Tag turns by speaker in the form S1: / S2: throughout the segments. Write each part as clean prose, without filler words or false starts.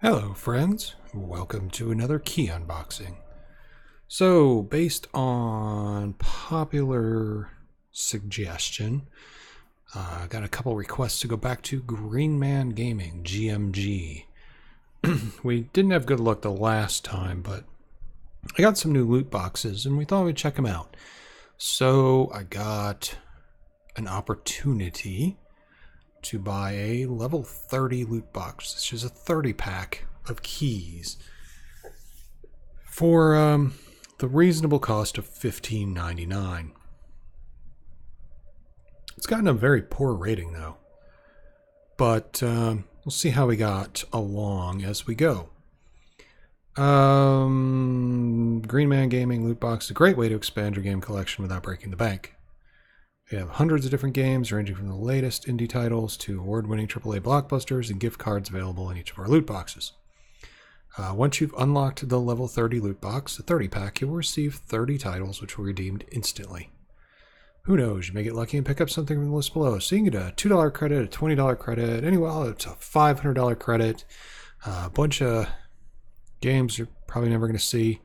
S1: Hello friends, welcome to another key unboxing. So, based on popular suggestion, I got a couple requests to go back to Green Man Gaming, GMG. We didn't have good luck the last time, but I got some new loot boxes and we thought we'd check them out. So, I got an opportunity to buy a level 30 loot box. This is a 30 pack of keys for the reasonable cost of $15.99. It's gotten a very poor rating though, but we'll see how we got along as we go. Green Man Gaming loot box is a great way to expand your game collection without breaking the bank. We have hundreds of different games ranging from the latest indie titles to award-winning AAA blockbusters and gift cards available in each of our loot boxes. Once you've unlocked the level 30 loot box, the 30 pack, you'll receive 30 titles which will be redeemed instantly. Who knows, you may get lucky and pick up something from the list below. So you can get a $2 credit, a $20 credit, anywhere it's a $500 credit, a bunch of games you're probably never going to see.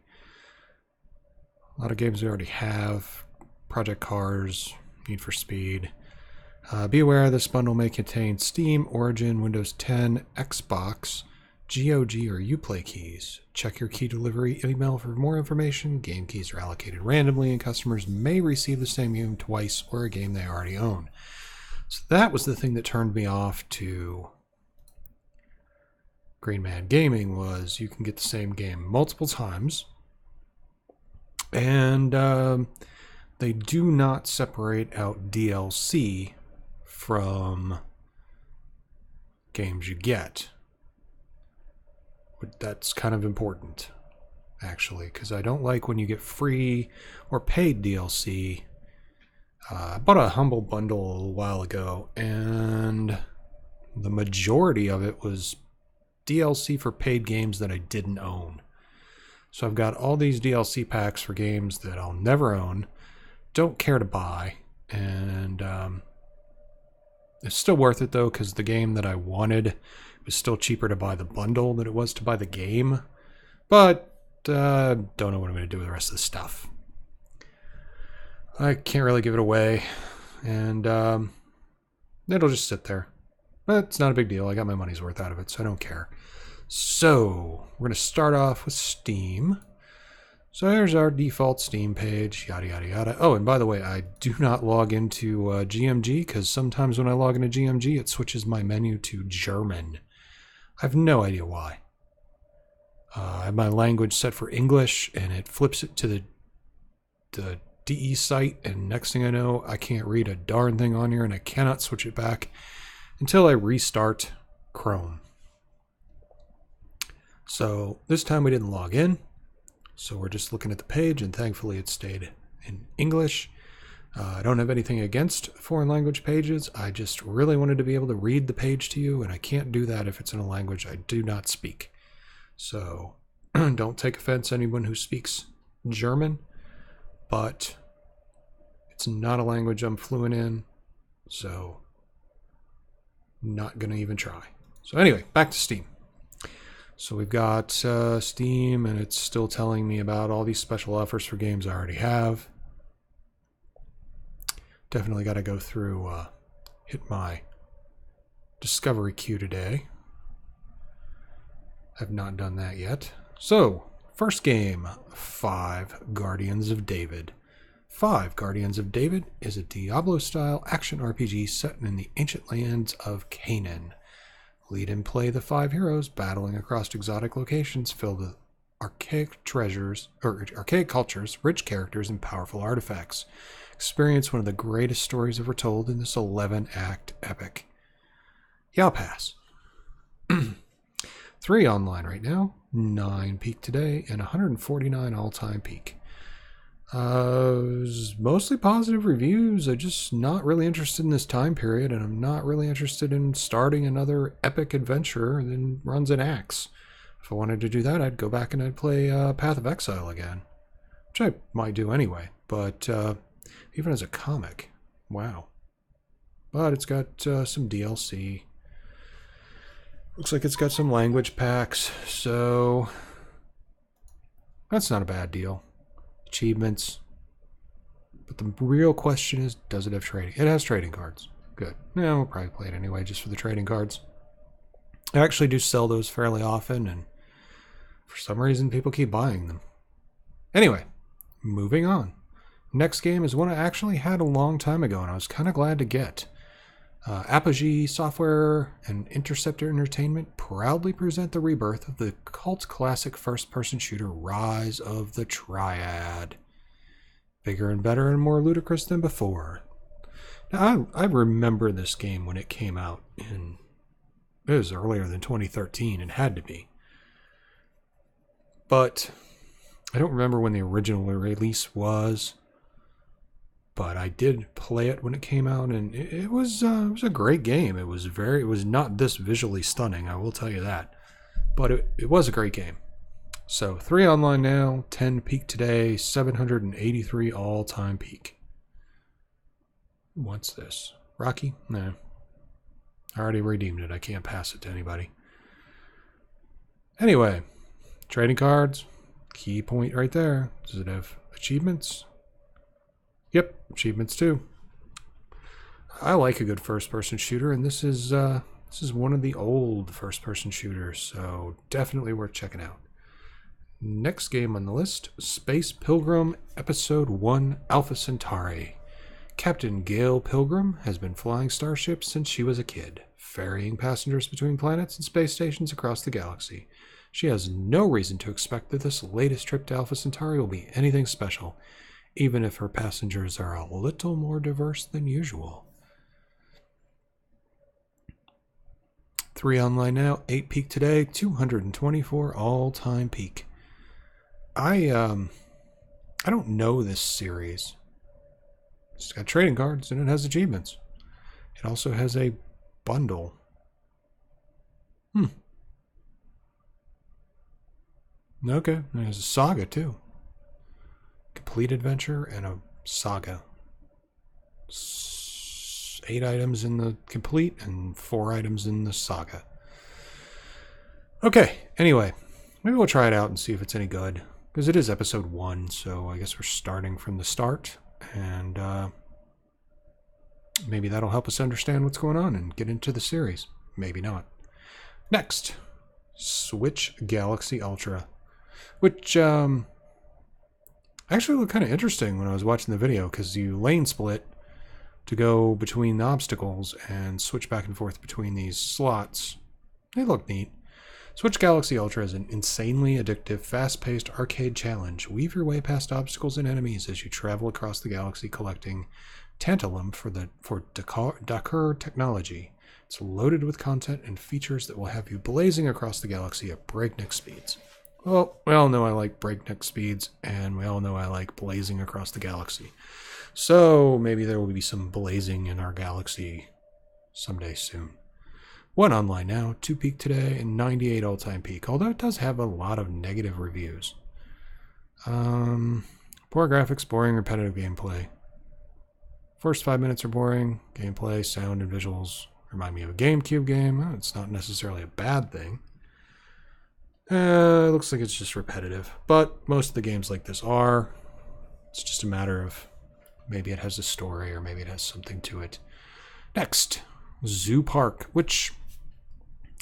S1: A lot of games we already have, Project Cars, Need for Speed. Be aware this bundle may contain Steam, Origin, Windows 10, Xbox, GOG, or Uplay keys. Check your key delivery email for more information. Game keys are allocated randomly and customers may receive the same game twice or a game they already own. So that was the thing that turned me off to Green Man Gaming, was you can get the same game multiple times, and they do not separate out DLC from games you get. But that's kind of important, actually, because I don't like when you get free or paid DLC. I bought a Humble bundle a while ago, and the majority of it was DLC for paid games that I didn't own. So I've got all these DLC packs for games that I'll never own, don't care to buy, and it's still worth it though, because the game that I wanted was still cheaper to buy the bundle than it was to buy the game, but don't know what I'm going to do with the rest of the stuff. I can't really give it away, and it'll just sit there, but it's not a big deal. I got my money's worth out of it, so I don't care. So we're going to start off with Steam. So here's our default Steam page, yada, yada, yada. Oh, and by the way, I do not log into GMG, because sometimes when I log into GMG, it switches my menu to German. I have no idea why. I have my language set for English, and it flips it to the DE site, and next thing I know, I can't read a darn thing on here, and I cannot switch it back until I restart Chrome. So this time we didn't log in. So we're just looking at the page, and thankfully it stayed in English. I don't have anything against foreign language pages. I just really wanted to be able to read the page to you, and I can't do that if it's in a language I do not speak. So don't take offense anyone who speaks German, but it's not a language I'm fluent in, so not going to even try. So anyway, back to Steam. So we've got Steam, and it's still telling me about all these special offers for games I already have. Definitely got to go through, hit my discovery queue today. I've not done that yet. So, first game, 5 Guardians of David. 5 Guardians of David is a Diablo-style action RPG set in the ancient lands of Canaan. Lead and play the 5 heroes battling across exotic locations filled with archaic cultures, rich characters, and powerful artifacts. Experience one of the greatest stories ever told in this 11-act epic. Yeah, I'll pass. 3 online right now, 9 peak today, and 149 all-time peak. Mostly positive reviews. I'm just not really interested in this time period, and I'm not really interested in starting another epic adventure that runs in acts. If I wanted to do that, I'd go back and I'd play Path of Exile again, which I might do anyway, but even as a comic, wow. But it's got some DLC. Looks like it's got some language packs, so that's not a bad deal. Achievements. But the real question is, does it have trading? It has trading cards. Good. Yeah, we'll probably play it anyway, just for the trading cards. I actually do sell those fairly often, and for some reason, people keep buying them. Anyway, moving on. Next game is one I actually had a long time ago, and I was kind of glad to get. Apogee Software and Interceptor Entertainment proudly present the rebirth of the cult classic first-person shooter Rise of the Triad. Bigger and better and more ludicrous than before. Now, I remember this game when it came out. It was earlier than 2013. It had to be. But I don't remember when the original release was. But I did play it when it came out, and it was a great game. It was not this visually stunning, I will tell you that. But it was a great game. So 3 online now, 10 peak today, 783 all-time peak. What's this? Rocky? No. I already redeemed it. I can't pass it to anybody. Anyway, trading cards. Key point right there. Does it have achievements? Yep, achievements too. I like a good first-person shooter, and this is one of the old first-person shooters, so definitely worth checking out. Next game on the list, Space Pilgrim Episode 1 Alpha Centauri. Captain Gail Pilgrim has been flying starships since she was a kid, ferrying passengers between planets and space stations across the galaxy. She has no reason to expect that this latest trip to Alpha Centauri will be anything special, even if her passengers are a little more diverse than usual. 3 online now, 8 peak today, 224 all-time peak. I don't know this series. It's got trading cards and it has achievements. It also has a bundle. Okay, there's a saga too. Complete adventure and a saga. 8 items in the complete and 4 items in the saga. Okay, anyway, maybe we'll try it out and see if it's any good. Because it is episode 1, so I guess we're starting from the start. And maybe that'll help us understand what's going on and get into the series. Maybe not. Next, Switch Galaxy Ultra. Which actually looked kind of interesting when I was watching the video, because you lane split to go between the obstacles and switch back and forth between these slots. They look neat. Switch Galaxy Ultra is an insanely addictive, fast-paced arcade challenge. Weave your way past obstacles and enemies as you travel across the galaxy collecting tantalum for Dakar technology. It's loaded with content and features that will have you blazing across the galaxy at breakneck speeds. Well, we all know I like breakneck speeds, and we all know I like blazing across the galaxy. So maybe there will be some blazing in our galaxy someday soon. 1 online now, 2 peak today, and 98 all-time peak, although it does have a lot of negative reviews. Poor graphics, boring, repetitive gameplay. First 5 minutes are boring. Gameplay, sound, and visuals remind me of a GameCube game. It's not necessarily a bad thing. It looks like it's just repetitive, but most of the games like this are. It's just a matter of maybe it has a story or maybe it has something to it. Next, Zoo Park, which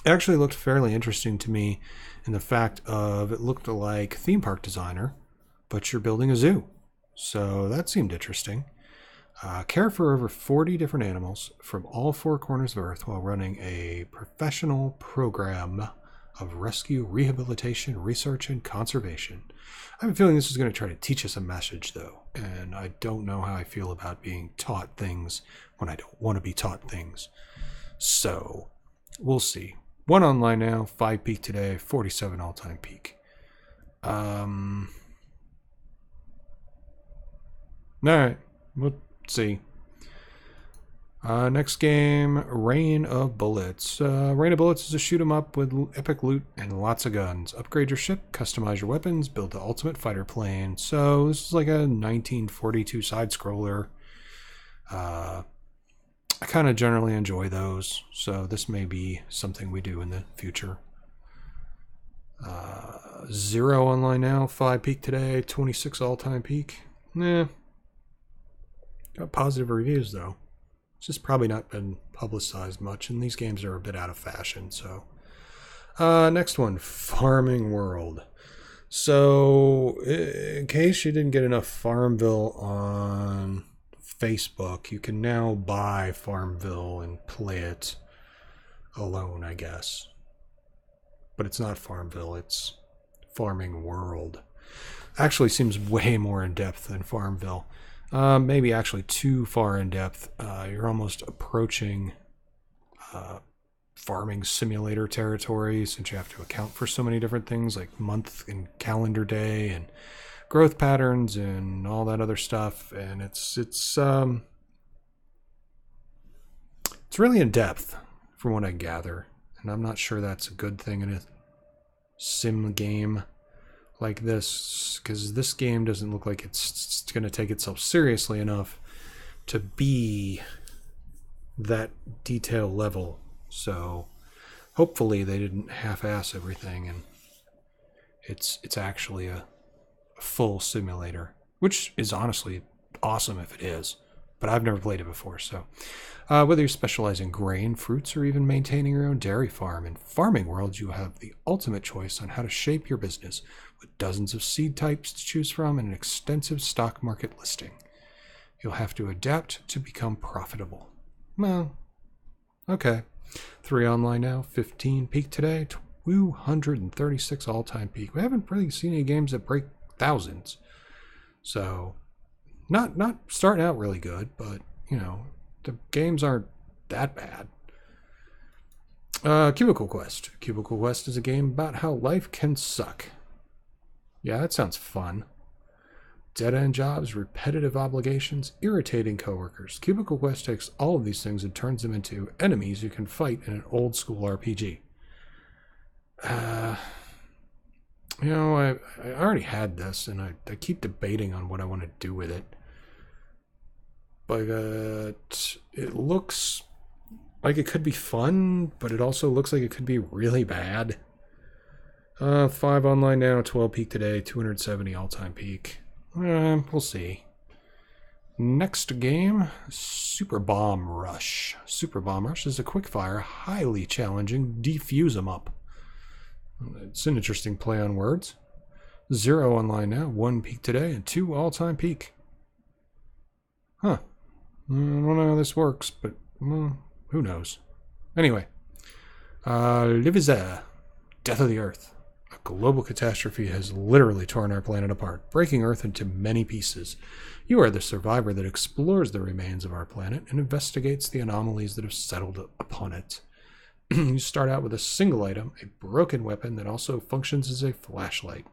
S1: actually looked fairly interesting to me in the fact of it looked like Theme Park Designer, but you're building a zoo. So that seemed interesting. Care for over 40 different animals from all 4 corners of Earth while running a professional program of rescue, rehabilitation, research, and conservation. I have a feeling this is going to try to teach us a message, though, and I don't know how I feel about being taught things when I don't want to be taught things. So, we'll see. 1 online now, 5 peak today, 47 all-time peak. Alright, we'll see. Next game, Rain of Bullets. Rain of Bullets is a shoot 'em up with epic loot and lots of guns. Upgrade your ship, customize your weapons, build the ultimate fighter plane. So this is like a 1942 side-scroller. I kind of generally enjoy those, so this may be something we do in the future. 0 online now, 5 peak today, 26 all-time peak. Got positive reviews though. It's just probably not been publicized much, and these games are a bit out of fashion. So, next one, Farming World. So, in case you didn't get enough Farmville on Facebook, you can now buy Farmville and play it alone, I guess. But it's not Farmville, it's Farming World. Actually seems way more in depth than Farmville. Maybe actually too far in depth. You're almost approaching farming simulator territory, since you have to account for so many different things like month and calendar day and growth patterns and all that other stuff. And it's really in depth from what I gather. And I'm not sure that's a good thing in a sim game like this, because this game doesn't look like it's going to take itself seriously enough to be that detail level. So hopefully they didn't half-ass everything and it's actually a full simulator, which is honestly awesome if it is, but I've never played it before. So whether you specialize in grain, fruits, or even maintaining your own dairy farm, in Farming World you have the ultimate choice on how to shape your business, with dozens of seed types to choose from and an extensive stock market listing. You'll have to adapt to become profitable. Well, okay. 3 online now, 15 peak today, 236 all-time peak. We haven't really seen any games that break thousands. So, not starting out really good, but, you know, the games aren't that bad. Cubicle Quest. Cubicle Quest is a game about how life can suck. Yeah, that sounds fun. Dead-end jobs, repetitive obligations, irritating coworkers. Cubicle Quest takes all of these things and turns them into enemies you can fight in an old-school RPG. You know, I already had this, and I keep debating on what I want to do with it. But it looks like it could be fun, but it also looks like it could be really bad. 5 online now, 12 peak today, 270 all-time peak. We'll see. Next game, Super Bomb Rush. Super Bomb Rush is a quick-fire, highly challenging defuse 'em up. It's an interesting play on words. 0 online now, 1 peak today, and 2 all-time peak. Huh. I don't know how this works, but well, who knows? Anyway, Liviza, Death of the Earth. A global catastrophe has literally torn our planet apart, breaking Earth into many pieces. You are the survivor that explores the remains of our planet and investigates the anomalies that have settled upon it. You start out with a single item, a broken weapon that also functions as a flashlight.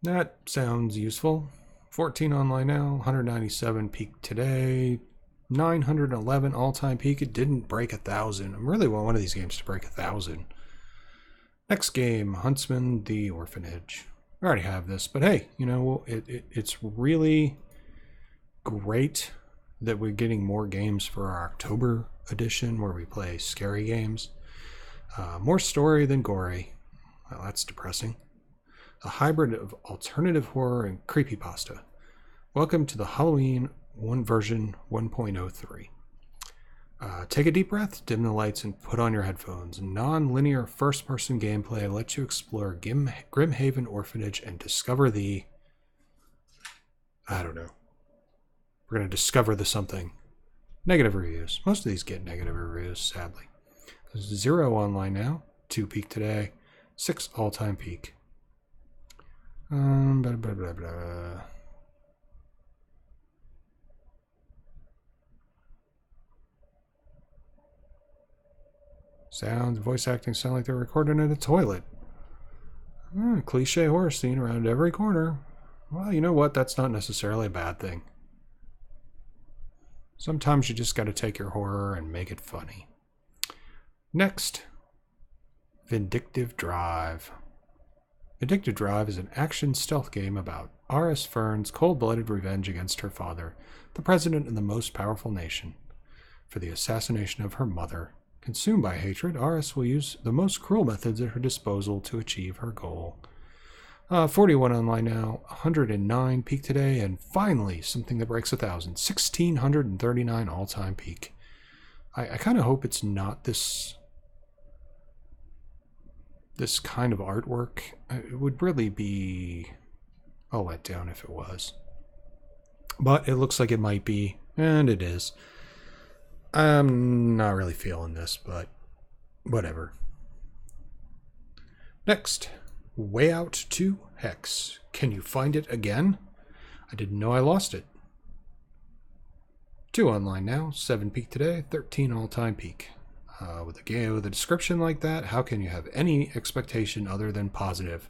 S1: That sounds useful. 14 online now, 197 peak today, 911 all-time peak. It didn't break 1,000. I really want one of these games to break 1,000. Next game, Huntsman, The Orphanage. I already have this, but hey, you know, it's really great that we're getting more games for our October edition where we play scary games. More story than gory. Well, that's depressing. A hybrid of alternative horror and creepypasta. Welcome to the Halloween version 1.03. Take a deep breath, dim the lights, and put on your headphones. Non-linear first-person gameplay lets you explore Grimhaven Orphanage and discover the... I don't know. We're going to discover the something. Negative reviews. Most of these get negative reviews, sadly. 0 online now, 2 peak today, 6 all-time peak. Blah, blah, blah, blah. Sounds, voice acting sound like they're recorded in a toilet. Cliche horror scene around every corner. Well, you know what? That's not necessarily a bad thing. Sometimes you just got to take your horror and make it funny. Next, Vindictive Drive. Vindictive Drive is an action stealth game about Aris Fern's cold-blooded revenge against her father, the president of the most powerful nation, for the assassination of her mother. Consumed by hatred, Aris will use the most cruel methods at her disposal to achieve her goal. 41 online now, 109 peak today, and finally something that breaks 1,000. 1,639 all-time peak. I kind of hope it's not this kind of artwork. It would really be a letdown if it was. But it looks like it might be, and it is. I'm not really feeling this, but whatever. Next, Way Out to Hex. Can you find it again? I didn't know I lost it. 2 online now, 7 peak today, 13 all-time peak. With a game with a description like that, how can you have any expectation other than positive?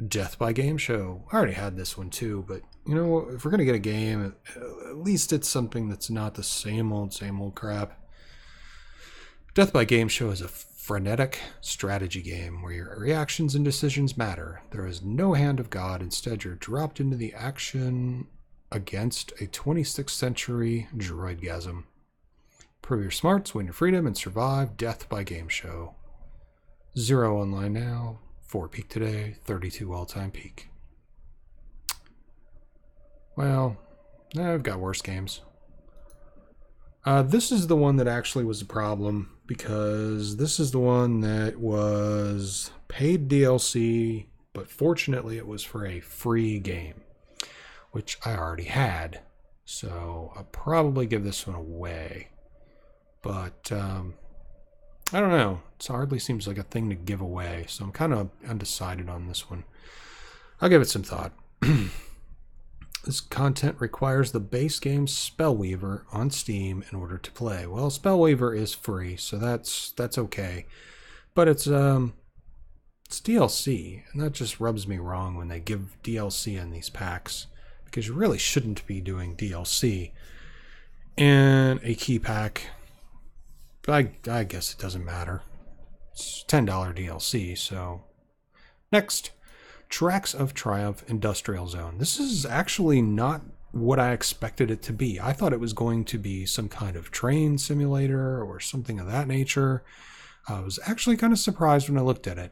S1: Death by Game Show. I already had this one too, but you know, if we're going to get a game, at least it's something that's not the same old crap. Death by Game Show is a frenetic strategy game where your reactions and decisions matter. There is no hand of God. Instead, you're dropped into the action against a 26th century droidgasm. Prove your smarts, win your freedom, and survive Death by Game Show. 0 online now, 4 peak today, 32 all-time peak. Well, I've got worse games. This is the one that actually was a problem, because this is the one that was paid DLC, but fortunately it was for a free game, which I already had. So I'll probably give this one away. But I don't know. It hardly seems like a thing to give away, so I'm kind of undecided on this one. I'll give it some thought. This content requires the base game Spellweaver on Steam in order to play. Well, Spellweaver is free, so that's okay. But it's DLC, and that just rubs me wrong when they give DLC in these packs, because you really shouldn't be doing DLC in a key pack. But I guess it doesn't matter. It's $10 DLC, so. Next, Tracks of Triumph Industrial Zone. This is actually not what I expected it to be. I thought it was going to be some kind of train simulator or something of that nature. I was actually kind of surprised when I looked at it.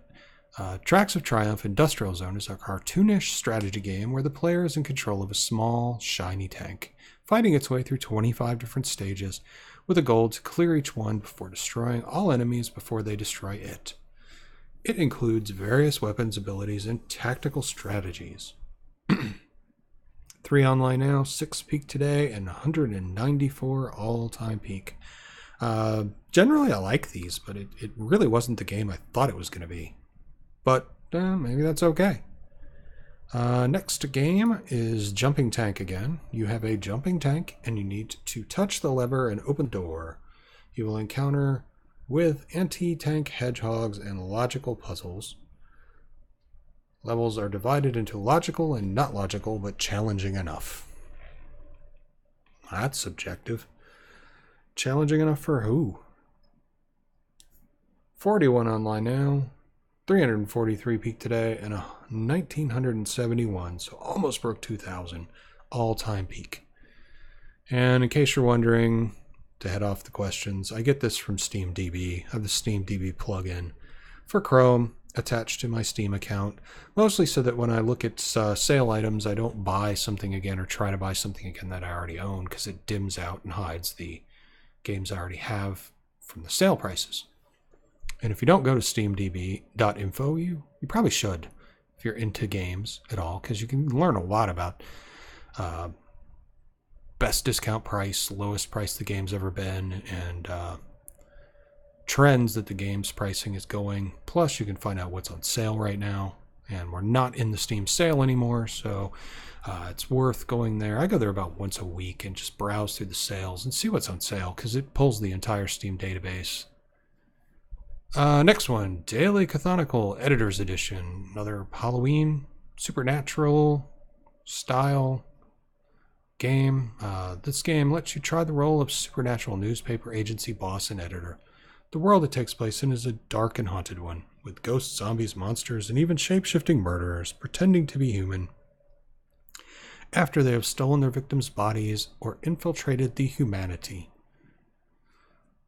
S1: Tracks of Triumph Industrial Zone is a cartoonish strategy game where the player is in control of a small, shiny tank, fighting its way through 25 different stages, with a goal to clear each one before destroying all enemies before they destroy it. It includes various weapons, abilities, and tactical strategies. 3 online now, 6 peak today, and 194 all-time peak. Generally, I like these, but it really wasn't the game I thought it was going to be. But maybe that's okay. Next game is Jumping Tank again. You have a jumping tank, and you need to touch the lever and open the door. You will encounter with anti-tank hedgehogs and logical puzzles. Levels are divided into logical and not logical, but challenging enough. That's subjective. Challenging enough for who? 41 online now. 343 peak today, and 1,971, so almost broke 2,000 all-time peak. And in case you're wondering, to head off the questions, I get this from SteamDB. I have the SteamDB plugin for Chrome attached to my Steam account, mostly so that when I look at sale items, I don't buy something again or try to buy something again that I already own, because it dims out and hides the games I already have from the sale prices. And if you don't go to steamdb.info, you probably should if you're into games at all, because you can learn a lot about best discount price, lowest price the game's ever been, and trends that the game's pricing is going. Plus, you can find out what's on sale right now. And we're not in the Steam sale anymore, so it's worth going there. I go there about once a week and just browse through the sales and see what's on sale, because it pulls the entire Steam database. Next one, Daily Canonical Editor's Edition. Another Halloween, supernatural style game. This game lets you try the role of supernatural newspaper agency boss and editor. The world it takes place in is a dark and haunted one. with ghosts, zombies, monsters, and even shape-shifting murderers pretending to be human after they have stolen their victims' bodies or infiltrated the humanity.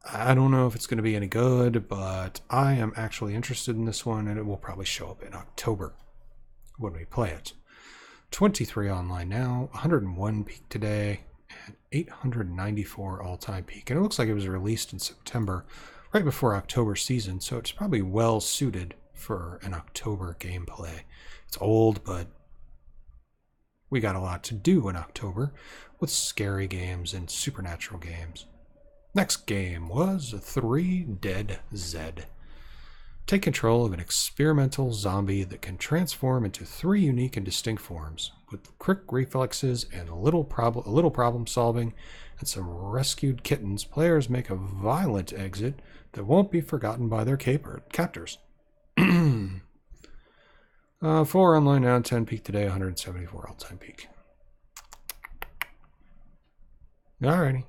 S1: I don't know if it's going to be any good, but I am actually interested in this one, and it will probably show up in October when we play it. 23 online now, 101 peak today, and 894 all-time peak. And it looks like it was released in September, right before October season, so it's probably well suited for an October gameplay. It's old, but we got a lot to do in October with scary games and supernatural games. Next game was 3 Dead Z. Take control of an experimental zombie that can transform into 3 unique and distinct forms. With quick reflexes and a little problem solving and some rescued kittens, players make a violent exit that won't be forgotten by their captors. 4 online now, 10 peak today, 174 all-time peak. Alrighty.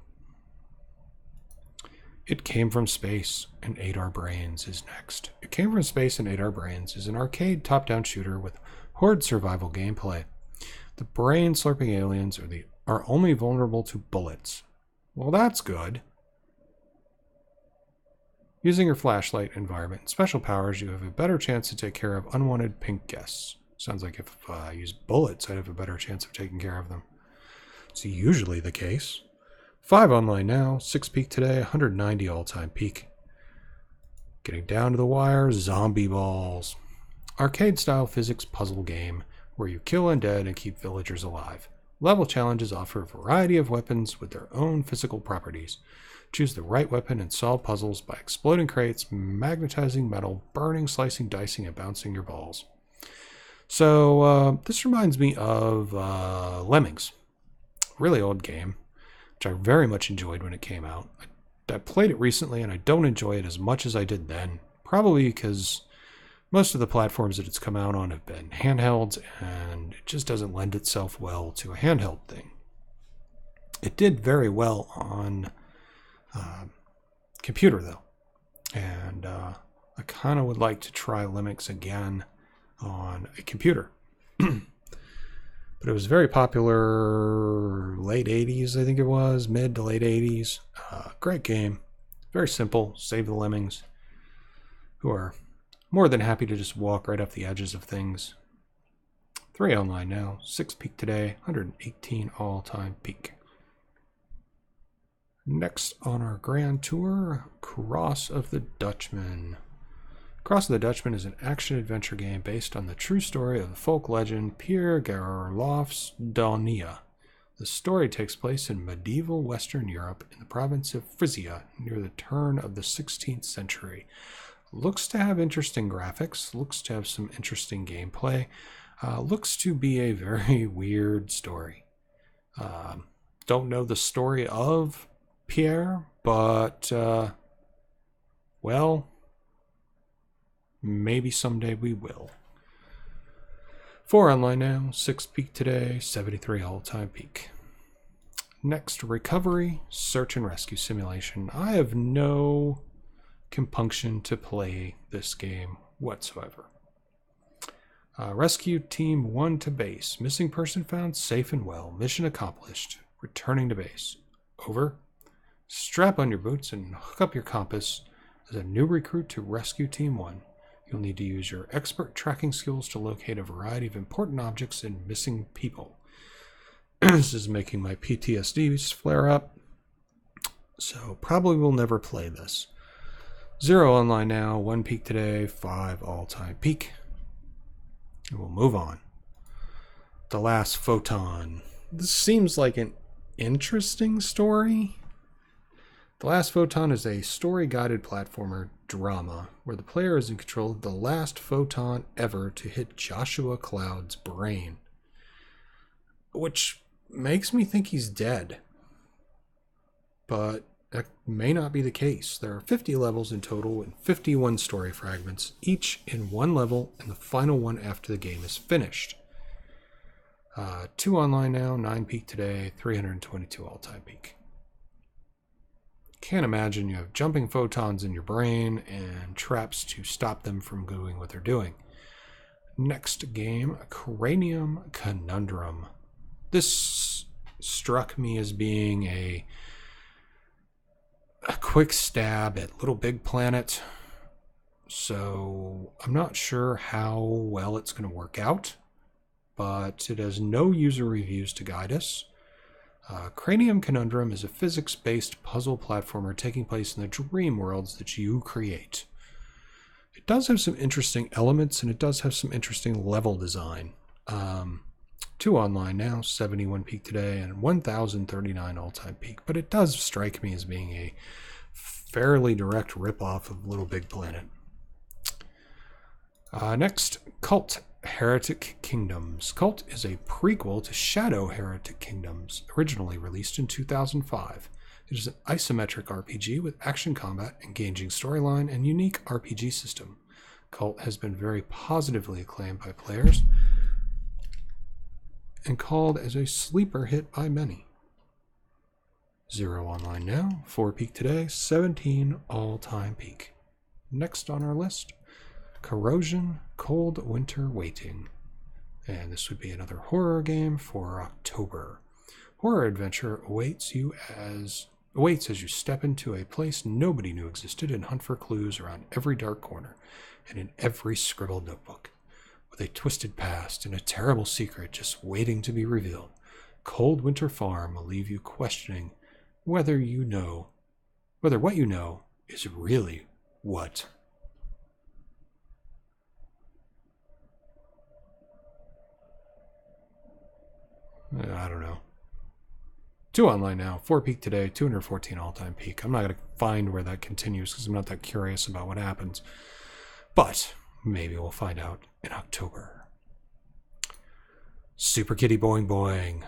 S1: It Came from Space and Ate Our Brains is next. It Came from Space and Ate Our Brains is an arcade top-down shooter with horde survival gameplay. The brain-slurping aliens are only vulnerable to bullets. Well, that's good. Using your flashlight, environment, and special powers, you have a better chance to take care of unwanted pink guests. Sounds like if I use bullets, I'd have a better chance of taking care of them. It's usually the case. 5 online now, 6 peak today, 190 all-time peak. Getting down to the wire, Zombie Balls. Arcade-style physics puzzle game where you kill undead and keep villagers alive. Level challenges offer a variety of weapons with their own physical properties. Choose the right weapon and solve puzzles by exploding crates, magnetizing metal, burning, slicing, dicing, and bouncing your balls. So this reminds me of Lemmings. Really old game, which I very much enjoyed when it came out. I played it recently, and I don't enjoy it as much as I did then. Probably because most of the platforms that it's come out on have been handhelds, and it just doesn't lend itself well to a handheld thing. It did very well on computer, though. And I kind of would like to try Lemmings again on a computer. But it was very popular late 80s, I think it was, mid to late 80s. Great game. Very simple. Save the lemmings, who are more than happy to just walk right off the edges of things. 3 online now. 6 peak today. 118 all-time peak. Next on our grand tour, Cross of the Dutchman. Cross of the Dutchman is an action-adventure game based on the true story of the folk legend Pierre Gerloff's Daunia. The story takes place in medieval Western Europe in the province of Frisia near the turn of the 16th century. Looks to have interesting graphics, looks to have some interesting gameplay, looks to be a very weird story. Don't know the story of Pierre, but, well, maybe someday we will. 4 online now, 6 peak today, 73 all-time peak. Next, Recovery, Search and Rescue Simulation. I have no compunction to play this game whatsoever. Rescue Team 1 to base. Missing person found, safe and well. Mission accomplished. Returning to base. Over. Strap on your boots and hook up your compass as a new recruit to Rescue Team 1. You'll need to use your expert tracking skills to locate a variety of important objects and missing people. This is making my PTSD flare up, so probably will never play this. 0 online now, 1 peak today, 5 all-time peak. And we'll move on. The Last Photon. This seems like an interesting story. The Last Photon is a story-guided platformer drama where the player is in control of the last photon ever to hit Joshua Cloud's brain, which makes me think he's dead. But that may not be the case. There are 50 levels in total and 51 story fragments, each in one level and the final one after the game is finished. 2 online now, 9 peak today, 322 all-time peak. can't imagine you have jumping photons in your brain and traps to stop them from doing what they're doing. Next game, Cranium Conundrum. This struck me as being a quick stab at Little Big Planet. So I'm not sure how well it's going to work out, but it has no user reviews to guide us. Cranium Conundrum is a physics-based puzzle platformer taking place in the dream worlds that you create. It does have some interesting elements, and it does have some interesting level design. 2 online now, 71 peak today, and 1,039 all-time peak. But it does strike me as being a fairly direct ripoff of Little Big Planet. Next, Cult Heretic Kingdoms. Cult is a prequel to Shadow Heretic Kingdoms, originally released in 2005. It is an isometric RPG with action combat, engaging storyline, and unique RPG system. Cult has been very positively acclaimed by players and called as a sleeper hit by many. 0 online now, 4 peak today, 17 all-time peak. Next on our list, Corrosion Cold Winter Waiting. And this would be another horror game for October. Horror adventure awaits as you step into a place nobody knew existed and hunt for clues around every dark corner and in every scribbled notebook. With a twisted past and a terrible secret just waiting to be revealed, Cold Winter Farm will leave you questioning whether what you know is really what. I don't know. 2 online now, 4 peak today, 214 all-time peak. I'm not going to find where that continues because I'm not that curious about what happens. But maybe we'll find out in October. Super Kitty Boing Boing.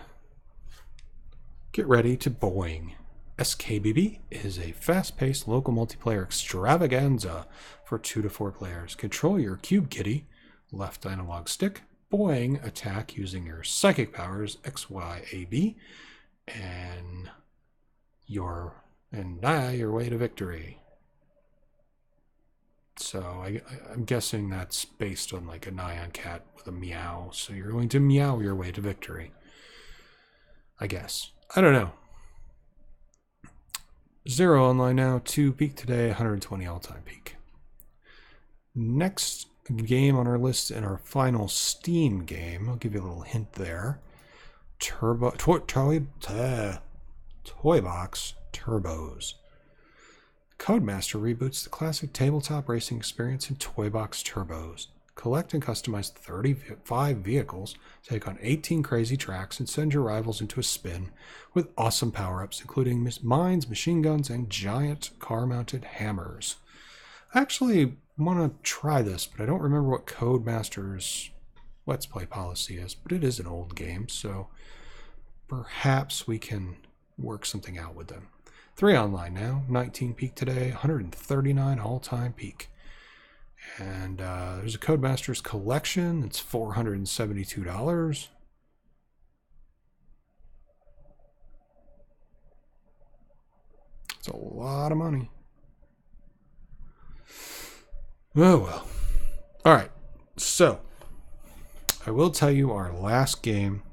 S1: Get ready to boing. SKBB is a fast-paced local multiplayer extravaganza for 2 to 4 players. Control your Cube Kitty, left analog stick, boing attack using your psychic powers XYAB, and your way to victory. So I'm guessing that's based on like a Nyan cat with a meow. So you're going to meow your way to victory, I guess. I don't know. 0 online now, 2 peak today, 120 all-time peak. Next game on our list and our final Steam game, I'll give you a little hint there. Toy Box Turbos. Codemaster reboots the classic tabletop racing experience in Toy Box Turbos. Collect and customize 35 vehicles, take on 18 crazy tracks, and send your rivals into a spin with awesome power-ups, including mines, machine guns, and giant car-mounted hammers. I actually want to try this, but I don't remember what Codemaster's Let's Play policy is, but it is an old game, so perhaps we can work something out with them. 3 online now, 19 peak today, 139 all-time peak. And there's a Codemasters collection. It's $472. It's a lot of money. Oh well. All right. So I will tell you our last game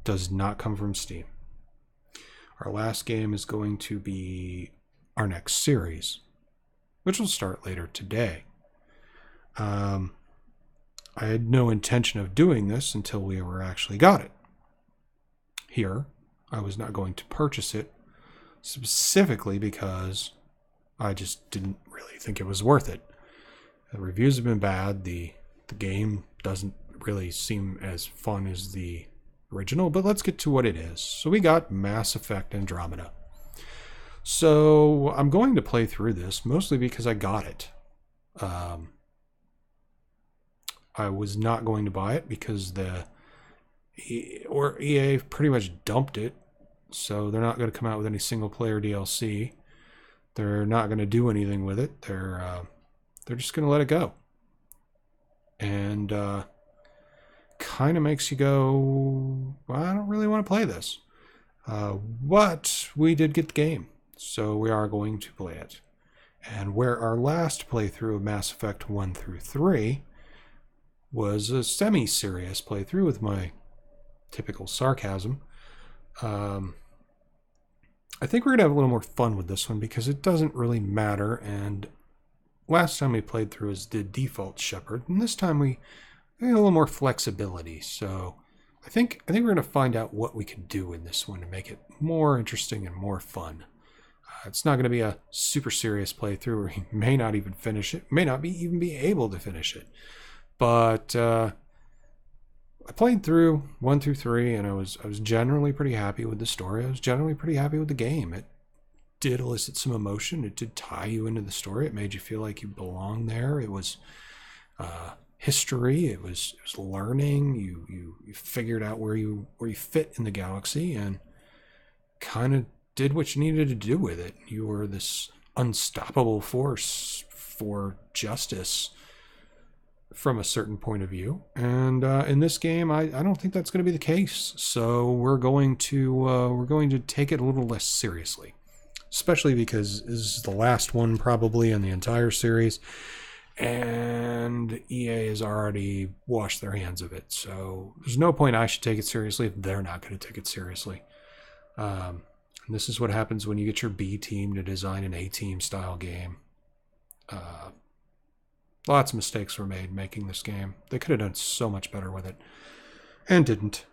S1: does not come from Steam. Our last game is going to be our next series, which will start later today. I had no intention of doing this until we actually got it. Here, I was not going to purchase it specifically because I just didn't really think it was worth it. The reviews have been bad. The game doesn't really seem as fun as the original, but let's get to what it is. So we got Mass Effect Andromeda. So I'm going to play through this mostly because I got it. I was not going to buy it because EA pretty much dumped it, so they're not going to come out with any single player DLC. They're not going to do anything with it. They're just going to let it go, and kind of makes you go, well, I don't really want to play this. But we did get the game, So we are going to play it. And where our last playthrough of Mass Effect 1 through 3 was a semi-serious playthrough with my typical sarcasm, I think we're going to have a little more fun with this one because it doesn't really matter. And last time we played through as the default Shepard, and this time we had a little more flexibility. So I think we're going to find out what we can do in this one to make it more interesting and more fun. It's not going to be a super serious playthrough, or you may not even finish it, may not even be able to finish it. But I played through 1 through 3, and I was generally pretty happy with the story. I was generally pretty happy with the game. It did elicit some emotion. It did tie you into the story. It made you feel like you belonged there. It was history. It was learning. You figured out where you fit in the galaxy, and kind of did what you needed to do with it. You were this unstoppable force for justice from a certain point of view. And in this game, I don't think that's going to be the case. So we're going to take it a little less seriously, especially because this is the last one probably in the entire series, and EA has already washed their hands of it. So there's no point I should take it seriously if they're not going to take it seriously. And this is what happens when you get your B team to design an A team style game. Lots of mistakes were made making this game. They could have done so much better with it, and didn't.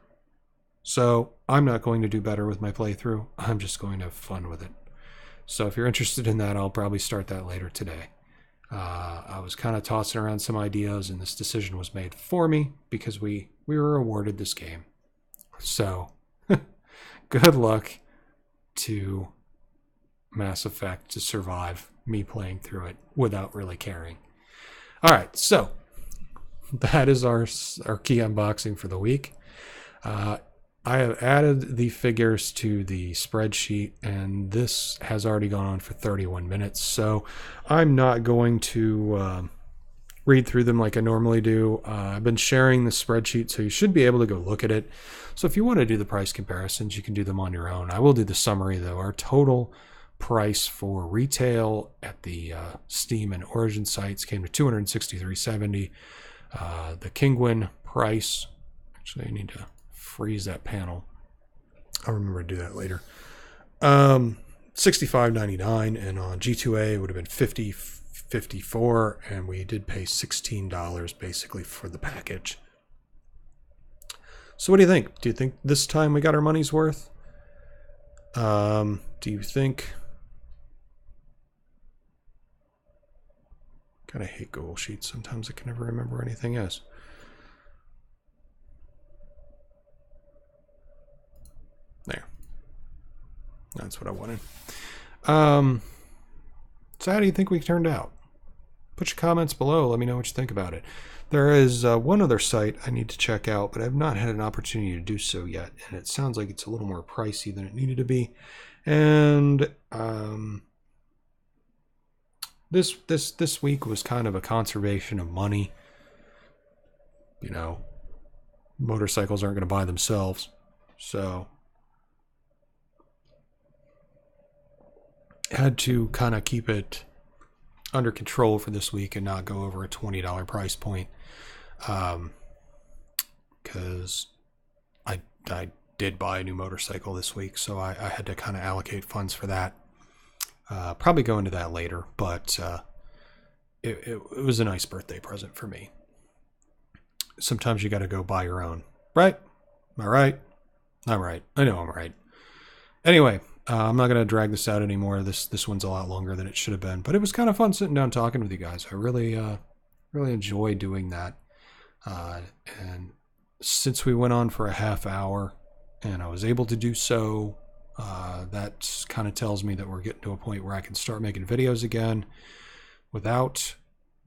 S1: So I'm not going to do better with my playthrough. I'm just going to have fun with it. So if you're interested in that, I'll probably start that later today. I was kind of tossing around some ideas, and this decision was made for me because we were awarded this game. So good luck to Mass Effect to survive me playing through it without really caring. All right, so that is our key unboxing for the week. I have added the figures to the spreadsheet, and this has already gone on for 31 minutes, so I'm not going to read through them like I normally do. I've been sharing the spreadsheet, so you should be able to go look at it. So if you want to do the price comparisons, you can do them on your own. I will do the summary, though. Our total price for retail at the Steam and Origin sites came to $263.70. The Kinguin price, actually I need to freeze that panel. I'll remember to do that later. $65.99, and on G2A it would have been $50.54, and we did pay $16 basically for the package. So what do you think? Do you think this time we got our money's worth? Do you think... Kind of hate Google Sheets. Sometimes I can never remember anything else. There. That's what I wanted. So how do you think we turned out? Put your comments below. Let me know what you think about it. There is one other site I need to check out, but I've not had an opportunity to do so yet. And it sounds like it's a little more pricey than it needed to be. And this week was kind of a conservation of money. You know, motorcycles aren't going to buy themselves. So had to kind of keep it under control for this week and not go over a $20 price point. Because I did buy a new motorcycle this week, so I had to kind of allocate funds for that. Probably go into that later, but it was a nice birthday present for me. Sometimes you got to go buy your own, right? Am I right? I'm right. I know I'm right. Anyway, I'm not going to drag this out anymore. This one's a lot longer than it should have been, but it was kind of fun sitting down talking with you guys. I really enjoy doing that. And since we went on for a half hour and I was able to do so, that kind of tells me that we're getting to a point where I can start making videos again without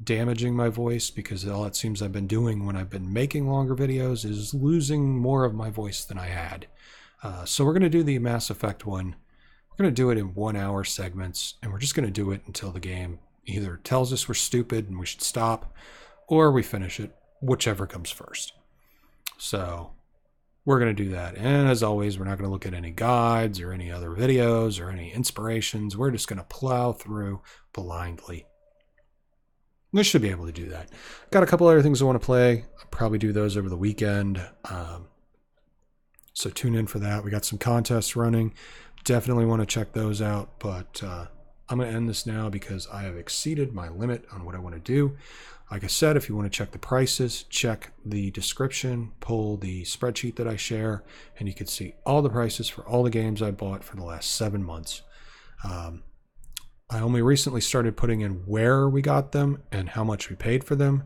S1: damaging my voice, because all it seems I've been doing when I've been making longer videos is losing more of my voice than I had. So we're going to do the Mass Effect one. We're going to do it in 1 hour segments, and we're just going to do it until the game either tells us we're stupid and we should stop, or we finish it, whichever comes first. So we're going to do that. And as always, we're not going to look at any guides or any other videos or any inspirations. We're just going to plow through blindly. We should be able to do that. Got a couple other things I want to play. I'll probably do those over the weekend. So tune in for that. We got some contests running. Definitely want to check those out. But I'm going to end this now because I have exceeded my limit on what I want to do. Like I said, if you want to check the prices, check the description, pull the spreadsheet that I share, and you can see all the prices for all the games I bought for the last 7 months. I only recently started putting in where we got them and how much we paid for them,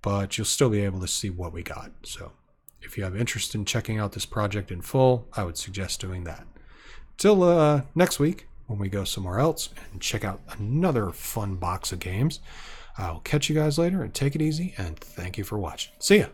S1: but you'll still be able to see what we got. So if you have interest in checking out this project in full, I would suggest doing that. Till next week, when we go somewhere else and check out another fun box of games. I'll catch you guys later, and take it easy, and thank you for watching. See ya!